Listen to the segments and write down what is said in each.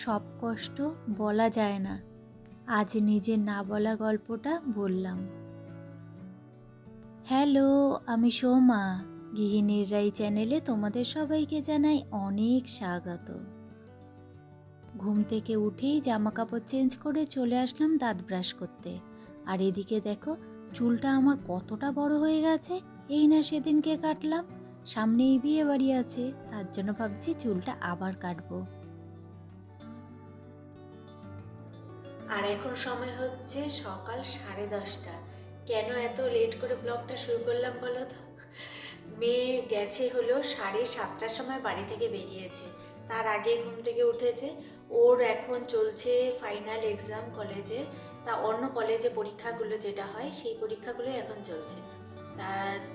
সব কষ্ট বলা যায় না। আজ নিজের না বলা গল্পটা বললাম। হ্যালো, আমি সোমা। গৃহিণীর রাই চ্যানেলে তোমাদের সবাইকে জানাই অনেক স্বাগত। ঘুম থেকে উঠেই জামা কাপড় চেঞ্জ করে চলে আসলাম দাঁত ব্রাশ করতে। আর এদিকে দেখো, চুলটা আমার কতটা বড় হয়ে গেছে। এই না সেদিনকে কাটলাম, সামনেই বিয়ে বাড়ি আছে, তার জন্য ভাবছি চুলটা আবার কাটবো। আর এখন সময় হচ্ছে সকাল 10:30। কেন এত লেট করে ব্লগটা শুরু করলাম বলো তো? মেয়ে গেছে হলো 7:30টার সময় বাড়ি থেকে বেরিয়েছে, তার আগে ঘুম থেকে উঠেছে। ওর এখন চলছে ফাইনাল এক্সাম কলেজে, তা অন্য কলেজে পরীক্ষাগুলো যেটা হয় সেই পরীক্ষাগুলো এখন চলছে।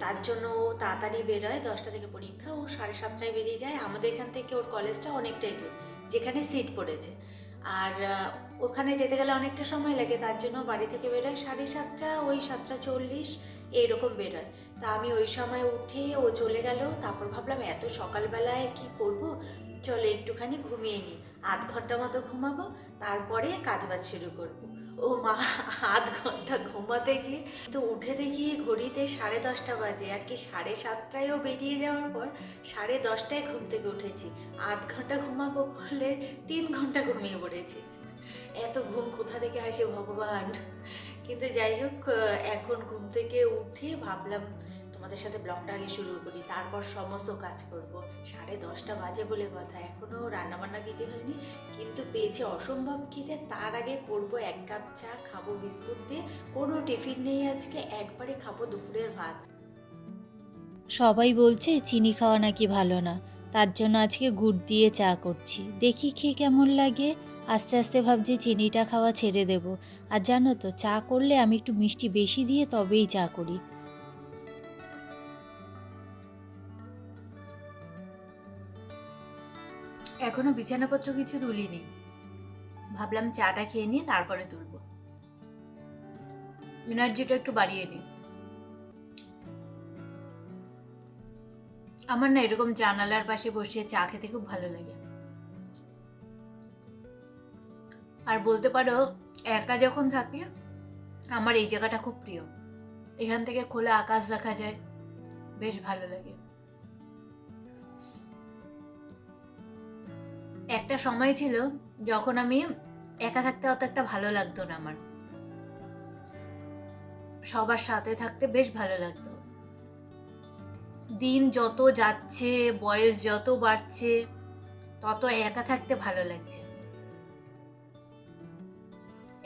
তার জন্য ও তাড়াতাড়ি বেরোয়, 10টা থেকে পরীক্ষা, ও 7:30টায় বেরিয়ে যায়। আমাদের এখান থেকে ওর কলেজটা অনেকটাই দূর, যেখানে সিট পড়েছে। আর ওখানে যেতে গেলে অনেকটা সময় লাগে, তার জন্য বাড়ি থেকে বেরোয় 7:30, ওই 7:40 এইরকম বেরোয়। তা আমি ওই সময় উঠে ও চলে গেল। তারপর ভাবলাম এত সকালবেলায় কি করব, চলো একটুখানি ঘুমিয়ে নিই, আধ ঘন্টা মতো ঘুমাবো, তারপরে কাজবাজ শুরু করব। ও মা, আধ ঘন্টা ঘুমাতে গিয়ে তো উঠে দেখি ঘড়িতে 10:30 বাজে, আর কি 7:30টায়ও বেরিয়ে যাওয়ার পর 10:30টায় ঘুম থেকে উঠেছি। আধ ঘন্টা ঘুমাবো বলে 3 ঘন্টা ঘুমিয়ে পড়েছি। এত ঘুম কোথা থেকে আসে ভগবান! কিন্তু যাই হোক, এখন ঘুম থেকে উঠে ভাবলাম তোমাদের সাথে ব্লগটা আগে শুরু করি, তারপর সমস্ত কাজ করব। 10:30 বাজে বলে কথা, এখনও রান্নাবান্না কিছু হয়নি, কিন্তু পেয়েছে অসম্ভব খিদে। তার আগে করব 1 কাপ চা, খাবো বিস্কুট দিয়ে। কোনো টিফিন নেই আজকে, একবারে খাবো দুপুরের ভাত। সবাই বলছে চিনি খাওয়া নাকি ভালো না, তার জন্য আজকে গুড় দিয়ে চা করছি, দেখি খেয়ে কেমন লাগে। আস্তে আস্তে ভাবছি চিনিটা খাওয়া ছেড়ে দেব। আর জানো তো, চা করলে আমি একটু মিষ্টি বেশি দিয়ে তবেই চা করি। এখনো বিছানাপত্র কিছু তুলিনি, ভাবলাম চাটা খেয়ে নিয়ে তারপরে তুলবো, এনার্জিটা একটু বাড়িয়ে নিই। আমার না এরকম জানালার পাশে বসে চা খেতে খুব ভালো লাগে। আর বলতে পারো, একা যখন থাকি আমার এই জায়গাটা খুব প্রিয়। এখান থেকে খোলা আকাশ দেখা যায়, বেশ ভালো লাগে। একটা সময় ছিল যখন আমি একা থাকতে অত একটা ভালো লাগতো না আমার, সবার সাথে থাকতে বেশ ভালো লাগতো। দিন যত যাচ্ছে, বয়স যত বাড়ছে, তত একা থাকতে ভালো লাগছে।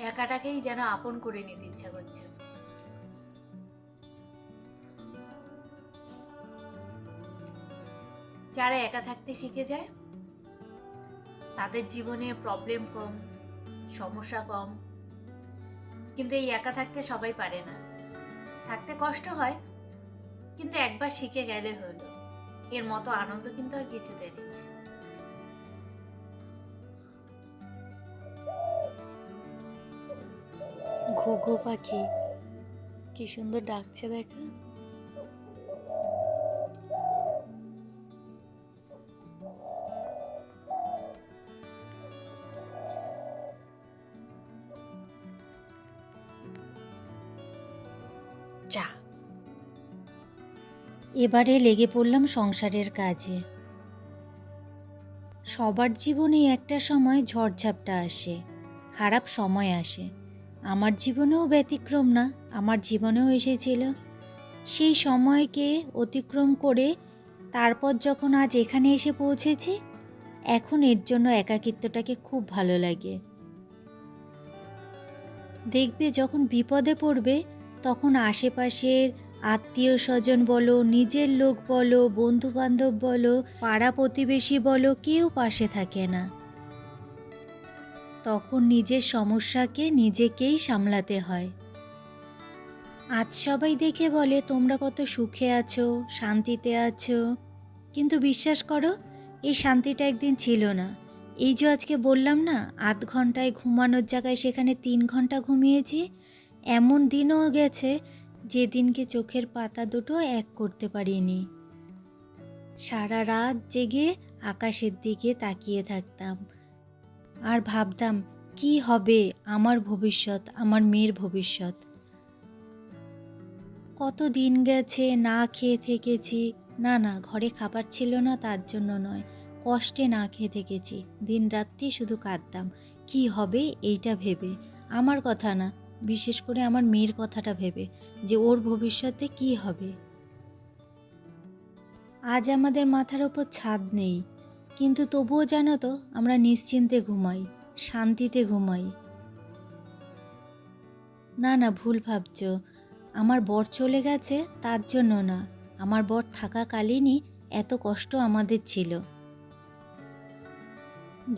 একাটাকেই যেন আপন করে নিতে ইচ্ছা করছে। যারা একা থাকতে শিখে যায় তাদের জীবনে প্রবলেম কম, সমস্যা কম। কিন্তু এই একা থাকতে সবাই পারে না, থাকতে কষ্ট হয়, কিন্তু একবার শিখে গেলে হলো। এর মতো আনন্দ কিন্তু আর কিছুতে নেই। ঘুঘু পাখি কি সুন্দর ডাকছে দেখা। যা, এবারে লেগে পড়লাম সংসারের কাজে। সবার জীবনে একটা সময় ঝড়ঝাপটা আসে, খারাপ সময় আসে। আমার জীবনেও ব্যতিক্রম না, আমার জীবনেও এসেছিল। সেই সময়কে অতিক্রম করে তারপর যখন আজ এখানে এসে পৌঁছেছি, এখন এর জন্য একাকিত্বটাকে খুব ভালো লাগে। দেখবে যখন বিপদে পড়বে তখন আশেপাশের আত্মীয় স্বজন বলো, নিজের লোক বলো, বন্ধু বান্ধব বলো, পাড়া প্রতিবেশী বলো, কেউ পাশে থাকে না। তখন নিজের সমস্যাকে নিজেকেই সামলাতে হয়। আজ সবাই দেখে বলে তোমরা কত সুখে আছো, শান্তিতে আছো, কিন্তু বিশ্বাস করো, এই শান্তিটা একদিন ছিল না। এই যে আজকে বললাম না, আধ ঘন্টায় ঘুমানোর জায়গায় সেখানে 3 ঘন্টা ঘুমিয়েছি। এমন দিনও গেছে যেদিনকে চোখের পাতা দুটো এক করতে পারিনি। সারা রাত জেগে আকাশের দিকে তাকিয়ে থাকতাম, আর ভাবতাম কি হবে আমার ভবিষ্যৎ, আমার মেয়ের ভবিষ্যৎ। কত দিন গেছে না খেয়ে থেকেছি। না ঘরে খাবার ছিল না তার জন্য নয়, কষ্টে না খেয়ে থেকেছি। দিন রাত্রি শুধু কাঁদতাম কি হবে এইটা ভেবে। আমার কথা না, বিশেষ করে আমার মেয়ের কথাটা ভেবে যে ওর ভবিষ্যতে কি হবে। আজ আমাদের মাথার ওপর ছাদ নেই, কিন্তু তবুও জানো তো আমরা নিশ্চিন্তে ঘুমাই, শান্তিতে ঘুমাই। না ভুল ভাবছো, আমার বর চলে গেছে তার জন্য না, আমার বর থাকাকালীনই এত কষ্ট আমাদের ছিল।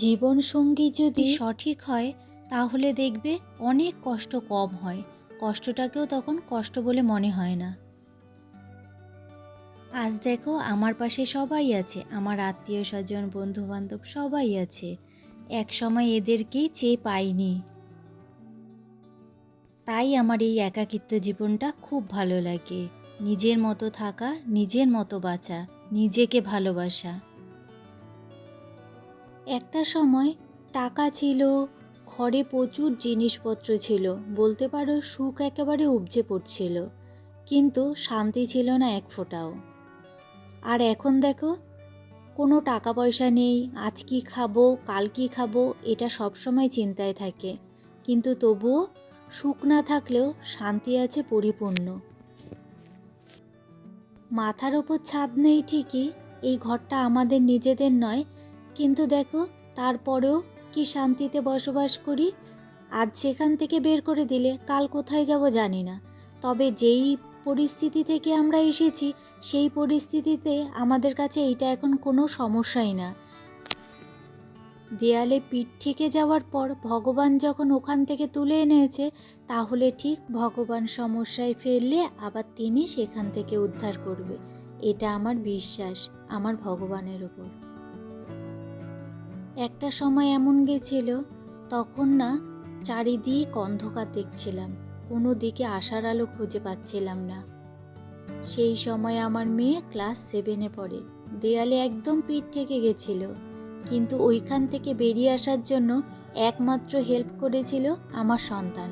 জীবনসঙ্গী যদি সঠিক হয় তাহলে দেখবে অনেক কষ্ট কম হয়, কষ্টটাকেও তখন কষ্ট বলে মনে হয় না। আজ দেখো আমার পাশে সবাই আছে, আমার আত্মীয় স্বজন বন্ধু বান্ধব সবাই আছে। এক সময় এদেরকেই চেয়ে পাইনি, তাই আমার এই একাকিত্ব জীবনটা খুব ভালো লাগে। নিজের মতো থাকা, নিজের মতো বাঁচা, নিজেকে ভালোবাসা। একটা সময় টাকা ছিল, ঘরে প্রচুর জিনিসপত্র ছিল, বলতে পারো সুখ একেবারে উপচে পড়ছিল, কিন্তু শান্তি ছিল না এক ফোঁটাও। আর এখন দেখো, কোনো টাকা পয়সা নেই, আজ কি খাবো কাল কি খাবো এটা সবসময় চিন্তায় থাকে, কিন্তু তবুও সুখ না থাকলেও শান্তি আছে পরিপূর্ণ। মাথার ওপর ছাদ নেই ঠিকই, এই ঘরটা আমাদের নিজেদের নয়, কিন্তু দেখো তারপরেও কি শান্তিতে বসবাস করি। আজ সেখান থেকে বের করে দিলে কাল কোথায় যাব জানি না, তবে যেই পরিস্থিতি থেকে আমরা এসেছি সেই পরিস্থিতিতে আমাদের কাছে এইটা এখন কোনো সমস্যাই না। দেয়ালে পিঠ থেকে যাওয়ার পর ভগবান যখন ওখান থেকে তুলে এনেছে, তাহলে ঠিক ভগবান সমস্যায় ফেললে আবার তিনি সেখান থেকে উদ্ধার করবে, এটা আমার বিশ্বাস আমার ভগবানের ওপর। একটা সময় এমন গেছিল, তখন না চারিদিক অন্ধকার দেখছিলাম, কোনো দিকে আশার আলো খুঁজে পাচ্ছিলাম না। সেই সময় আমার মেয়ে ক্লাস 7-এ পড়ে, দেয়ালে একদম পিঠ থেকে গেছিল, কিন্তু ওইখান থেকে বেরিয়ে আসার জন্য একমাত্র হেল্প করেছিল আমার সন্তান।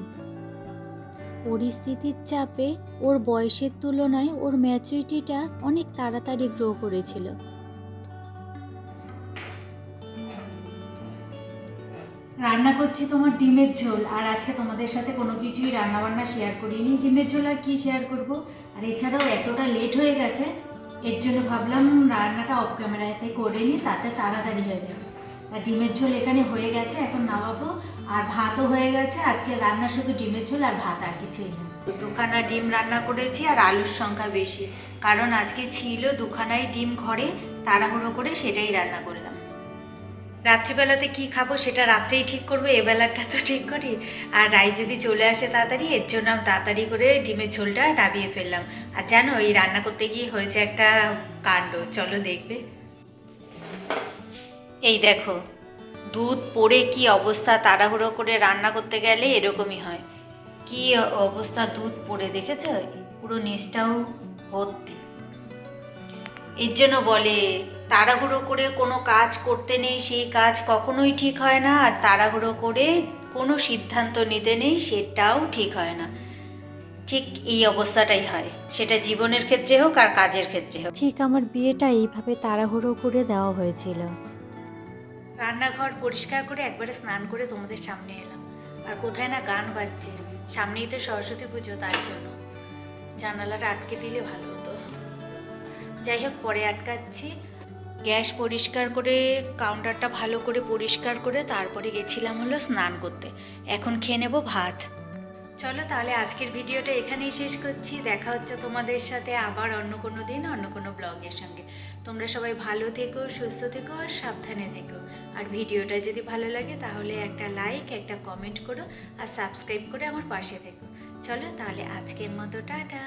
পরিস্থিতির চাপে ওর বয়সের তুলনায় ওর ম্যাচুরিটিটা অনেক তাড়াতাড়ি গ্রো করেছিল। রান্না করছি তোমার ডিমের ঝোল, আর আজকে তোমাদের সাথে কোনো কিছুই রান্নাবান্না শেয়ার করিনি। ডিমের ঝোল আর কি শেয়ার করব, আর এছাড়াও এতটা লেট হয়ে গেছে, এর জন্য ভাবলাম রান্নাটা অফ ক্যামেরাতে করে নিই, তাতে তাড়াতাড়ি হয়ে যাবে। আর ডিমের ঝোল এখানে হয়ে গেছে, এখন নামাবো। আর ভাতও হয়ে গেছে, আজকে রান্না শুধু ডিমের ঝোল আর ভাত, আর কিছুই না। দুখানা ডিম রান্না করেছি, আর আলুর সংখ্যা বেশি, কারণ আজকে ছিল দুখানাই ডিম ঘরে, তাড়াহুড়ো করে সেটাই রান্না করলাম। রাত্রিবেলাতে কি খাবো সেটা রাত্রেই ঠিক করবো, এবেলাটা তো ঠিক করি। আর রাই যদি চলে আসে তাড়াতাড়ি, এর জন্য আমি তাড়াতাড়ি করে ডিমের ঝোলটা নামিয়ে ফেললাম। আর জানো, এই রান্না করতে গিয়ে হয়েছে একটা কাণ্ড, চলো দেখবে। এই দেখো, দুধ পড়ে কি অবস্থা, তাড়াহুড়ো করে রান্না করতে গেলে এরকমই হয়। কি অবস্থা, দুধ পড়ে দেখেছো, পুরো নিচটাও ভর্তি। এর জন্য বলে তাড়াহুড়ো করে কোনো কাজ করতে নেই, সেই কাজ কখনোই ঠিক হয় না, আর তাড়াহুড়ো করে কোনো সিদ্ধান্ত নিতে নেই, সেটাও ঠিক হয় না। ঠিক এই অবস্থাটাই হয়, সেটা জীবনের ক্ষেত্রে হোক আর কাজের ক্ষেত্রে হোক। ঠিক আমার বিয়েটা এইভাবে তাড়াহুড়ো করে দেওয়া হয়েছিল। রান্নাঘর পরিষ্কার করে একবারে স্নান করে তোমাদের সামনে এলাম, আর কোথায় না গান বাজছে, সামনেই তো সরস্বতী পুজো, তার জন্য জানালাটা আটকে দিলে ভালো হতো। যাই হোক, পরে আটকাচ্ছি। গ্যাস পরিষ্কার করে কাউন্টারটা ভালো করে পরিষ্কার করে তারপরে গেছিলাম হলো স্নান করতে। এখন খেয়ে নেবো ভাত। চলো তাহলে আজকের ভিডিওটা এখানেই শেষ করছি, দেখা হচ্ছে তোমাদের সাথে আবার অন্য কোনো দিন অন্য কোনো ব্লগের সঙ্গে। তোমরা সবাই ভালো থেকো, সুস্থ থেকো আর সাবধানে থেকো। আর ভিডিওটা যদি ভালো লাগে তাহলে একটা লাইক, একটা কমেন্ট করো, আর সাবস্ক্রাইব করে আমার পাশে থেকো। চলো তাহলে আজকের মতো টাটা।